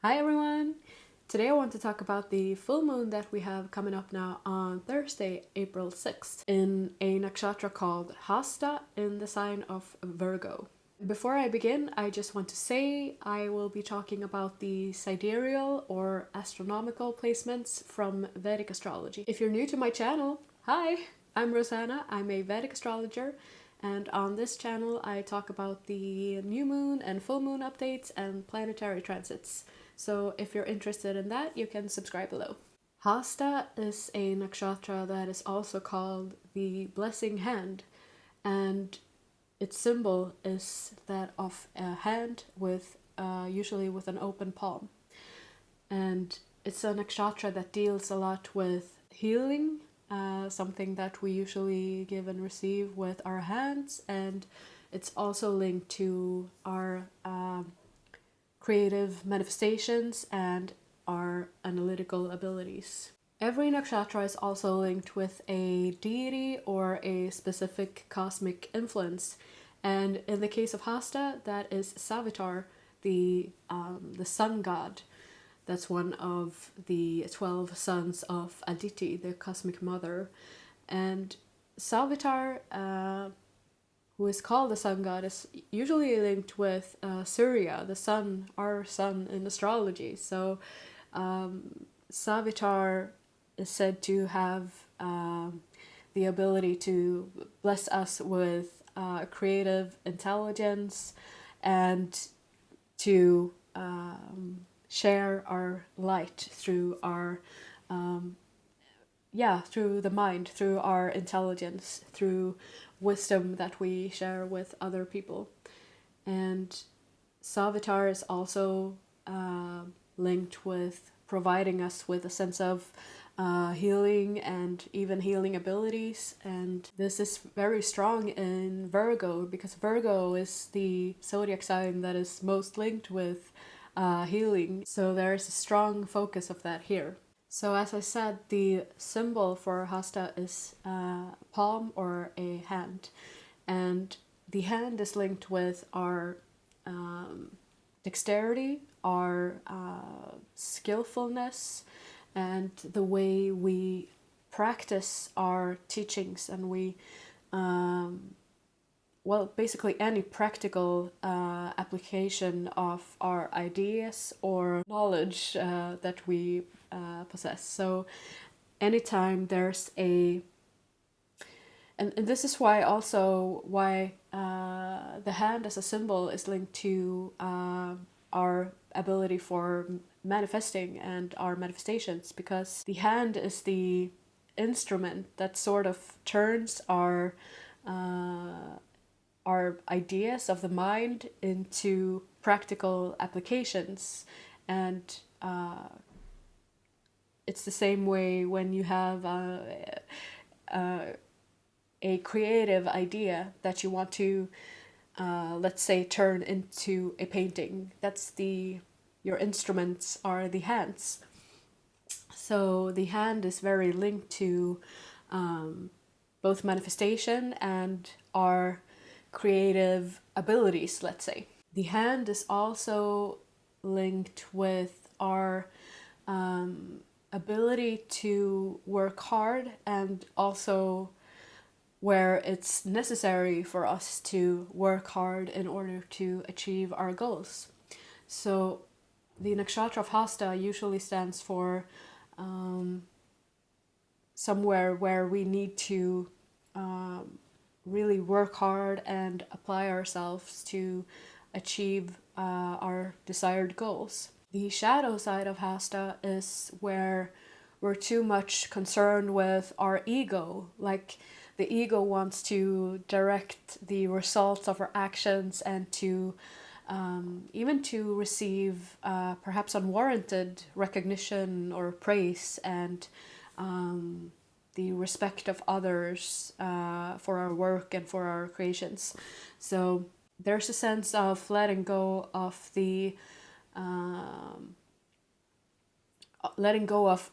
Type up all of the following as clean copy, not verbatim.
Hi everyone! Today I want to talk about the full moon that we have coming up now on Thursday, April 6th, in a nakshatra called Hasta in the sign of Virgo. Before I begin, I just want to say I will be talking about the sidereal or astronomical placements from Vedic Astrology. If you're new to my channel, hi! I'm RoseAnna, I'm a Vedic astrologer, and on this channel I talk about the new moon and full moon updates and planetary transits. So if you're interested in that, you can subscribe below. Hasta is a nakshatra that is also called the blessing hand, and its symbol is that of a hand with usually with an open palm. And it's a nakshatra that deals a lot with healing, something that we usually give and receive with our hands, and it's also linked to our creative manifestations and our analytical abilities. Every nakshatra is also linked with a deity or a specific cosmic influence, and in the case of Hasta, that is Savitar, the sun god. That's one of the 12 sons of Aditi, the cosmic mother. And Savitar, who is called the sun god, is usually linked with Surya, the sun, our sun in astrology. So Savitar is said to have the ability to bless us with creative intelligence and to share our light through our through the mind, through our intelligence, through wisdom that we share with other people. And Savitar is also linked with providing us with a sense of healing and even healing abilities. And this is very strong in Virgo, because Virgo is the zodiac sign that is most linked with healing. So there's a strong focus of that here. So as I said, the symbol for Hasta is a palm or a hand. And the hand is linked with our dexterity, our skillfulness, and the way we practice our teachings, and we basically any practical application of our ideas or knowledge that we possess. So anytime there's and this is why the hand as a symbol is linked to our ability for manifesting and our manifestations, because the hand is the instrument that sort of turns our ideas of the mind into practical applications. And it's the same way when you have a creative idea that you want to let's say turn into a painting. That's your instruments are the hands. So the hand is very linked to both manifestation and our creative abilities, let's say. The hand is also linked with our ability to work hard, and also where it's necessary for us to work hard in order to achieve our goals. So the nakshatra of Hasta usually stands for somewhere where we need to really work hard and apply ourselves to achieve our desired goals. The shadow side of Hasta is where we're too much concerned with our ego. Like, the ego wants to direct the results of our actions and to even to receive perhaps unwarranted recognition or praise, and the respect of others for our work and for our creations. So there's a sense of letting go of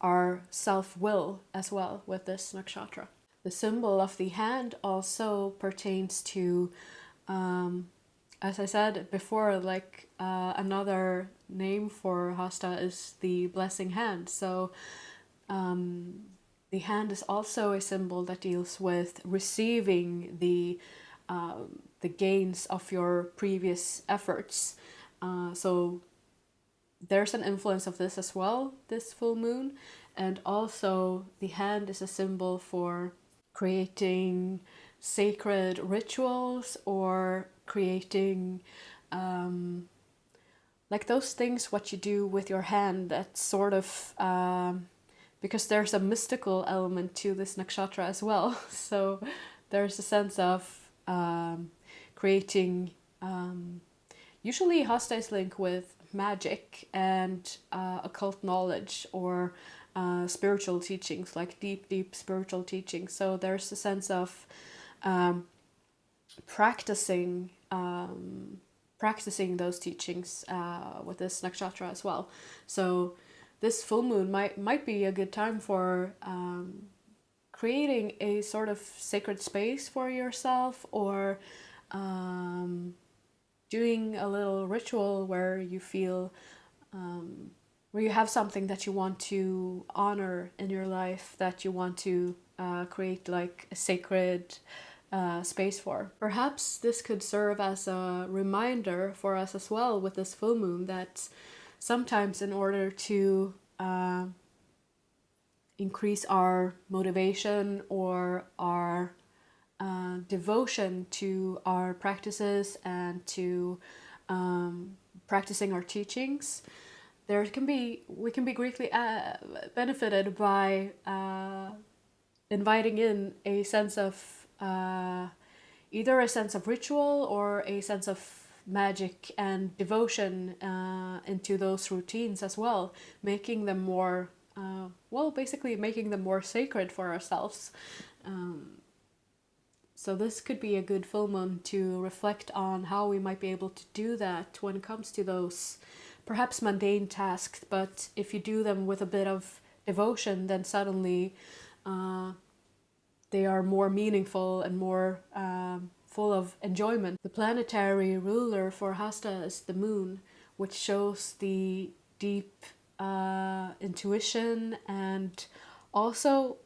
our self-will as well with this nakshatra. The symbol of the hand also pertains to as I said before, like another name for Hasta is the blessing hand. So the hand is also a symbol that deals with receiving the gains of your previous efforts. So there's an influence of this as well, this full moon. And also the hand is a symbol for creating sacred rituals or creating like those things what you do with your hand that sort of because there's a mystical element to this nakshatra as well. So there's a sense of creating usually Hasta is linked with magic and occult knowledge or spiritual teachings, like deep spiritual teachings. So there's a sense of practicing those teachings with this nakshatra as well. So this full moon might be a good time for creating a sort of sacred space for yourself, or doing a little ritual where you feel where you have something that you want to honor in your life, that you want to create like a sacred space for. Perhaps this could serve as a reminder for us as well with this full moon that sometimes in order to increase our motivation or our devotion to our practices and to practicing our teachings, we can be greatly benefited by inviting in a sense of either a sense of ritual or a sense of magic and devotion into those routines as well, making them more basically making them more sacred for ourselves. So this could be a good full moon to reflect on how we might be able to do that when it comes to those perhaps mundane tasks, but if you do them with a bit of devotion, then suddenly they are more meaningful and more full of enjoyment. The planetary ruler for Hasta is the moon, which shows the deep intuition and also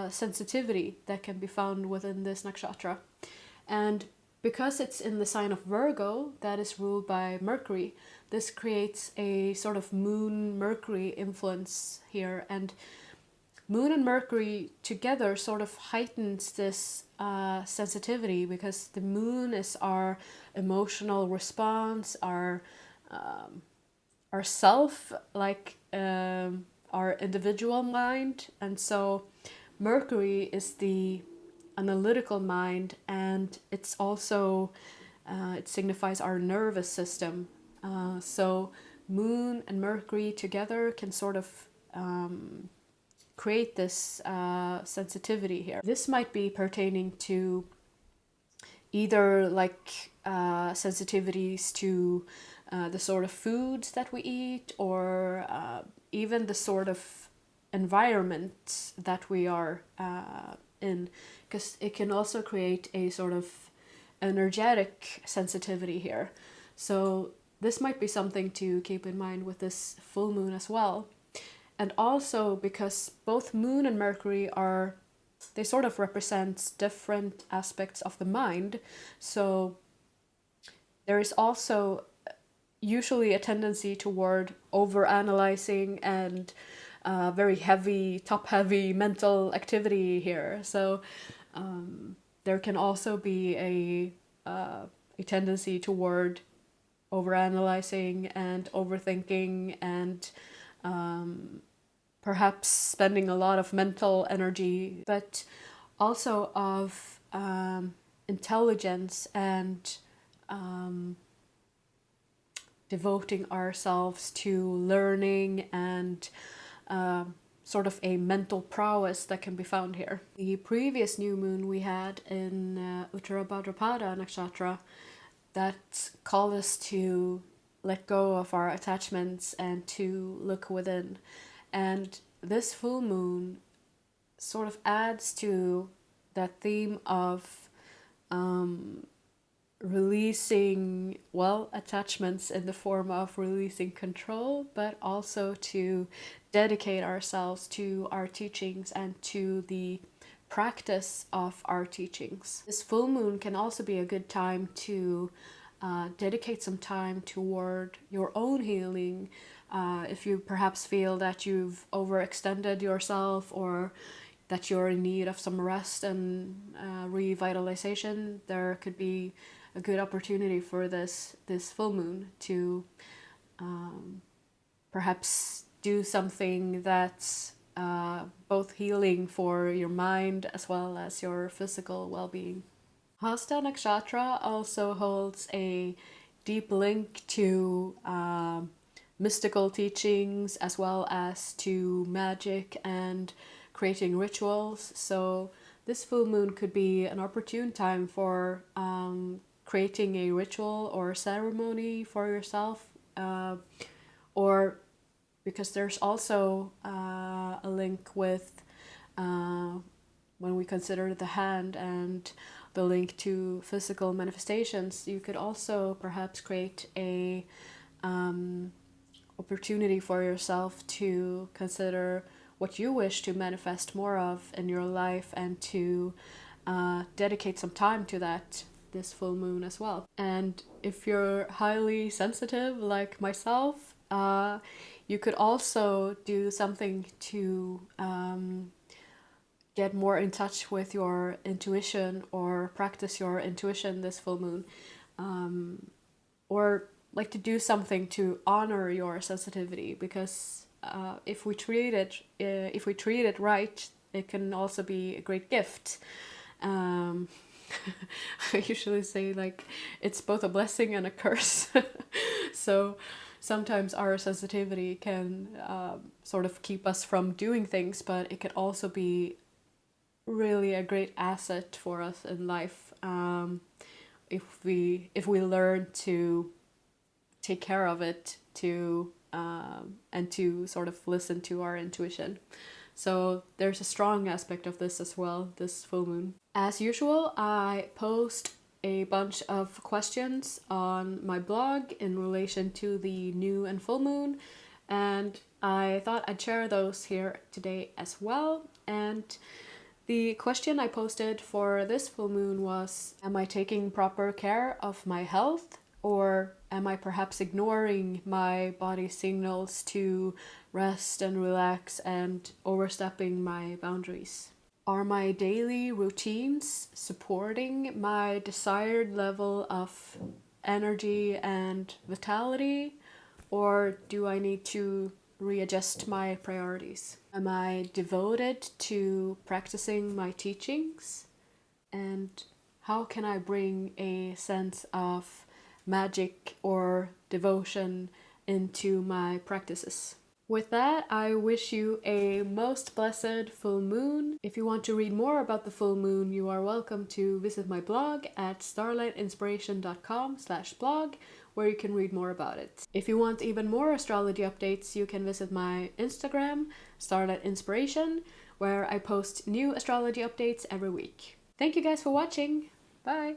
sensitivity that can be found within this nakshatra. And because it's in the sign of Virgo, that is ruled by Mercury, this creates a sort of moon-Mercury influence here. And Moon and Mercury together sort of heightens this sensitivity, because the moon is our emotional response, our self, like our individual mind. And so Mercury is the analytical mind, and it's also it signifies our nervous system. So Moon and Mercury together can sort of create this sensitivity here. This might be pertaining to either like sensitivities to the sort of foods that we eat, or even the sort of environment that we are in, because it can also create a sort of energetic sensitivity here. So this might be something to keep in mind with this full moon as well. And also because both Moon and Mercury they sort of represent different aspects of the mind. So there is also usually a tendency toward overanalyzing and very top-heavy mental activity here. So there can also be a tendency toward overanalyzing and overthinking and perhaps spending a lot of mental energy, but also of intelligence and devoting ourselves to learning and sort of a mental prowess that can be found here. The previous new moon we had in 𝒃𝒍𝒔𝒊𝒏𝒈𝒔 nakshatra that called us to let go of our attachments and to look within. And this full moon sort of adds to that theme of releasing, well, attachments in the form of releasing control, but also to dedicate ourselves to our teachings and to the practice of our teachings. This full moon can also be a good time to dedicate some time toward your own healing. If you perhaps feel that you've overextended yourself or that you're in need of some rest and revitalization, there could be a good opportunity for this full moon to perhaps do something that's both healing for your mind as well as your physical well-being. Hasta nakshatra also holds a deep link to mystical teachings as well as to magic and creating rituals. So this full moon could be an opportune time for creating a ritual or ceremony for yourself, or because there's also a link with when we consider the hand and the link to physical manifestations. You could also perhaps create a opportunity for yourself to consider what you wish to manifest more of in your life and to dedicate some time to that this full moon as well. And if you're highly sensitive like myself, you could also do something to get more in touch with your intuition or practice your intuition this full moon, or like to do something to honor your sensitivity, because if we treat it right, it can also be a great gift. I usually say like it's both a blessing and a curse. So sometimes our sensitivity can sort of keep us from doing things, but it could also be really a great asset for us in life if we learn to take care of it, to and to sort of listen to our intuition. So there's a strong aspect of this as well, this full moon. As usual, I post a bunch of questions on my blog in relation to the new and full moon, and I thought I'd share those here today as well. And the question I posted for this full moon was, am I taking proper care of my health? Or am I perhaps ignoring my body's signals to rest and relax and overstepping my boundaries? Are my daily routines supporting my desired level of energy and vitality? Or do I need to readjust my priorities? Am I devoted to practicing my teachings? And how can I bring a sense of magic or devotion into my practices? With that, I wish you a most blessed full moon. If you want to read more about the full moon, you are welcome to visit my blog at starlightinspiration.com/blog, where you can read more about it. If you want even more astrology updates, you can visit my Instagram, Starlight Inspiration, where I post new astrology updates every week. Thank you guys for watching. Bye!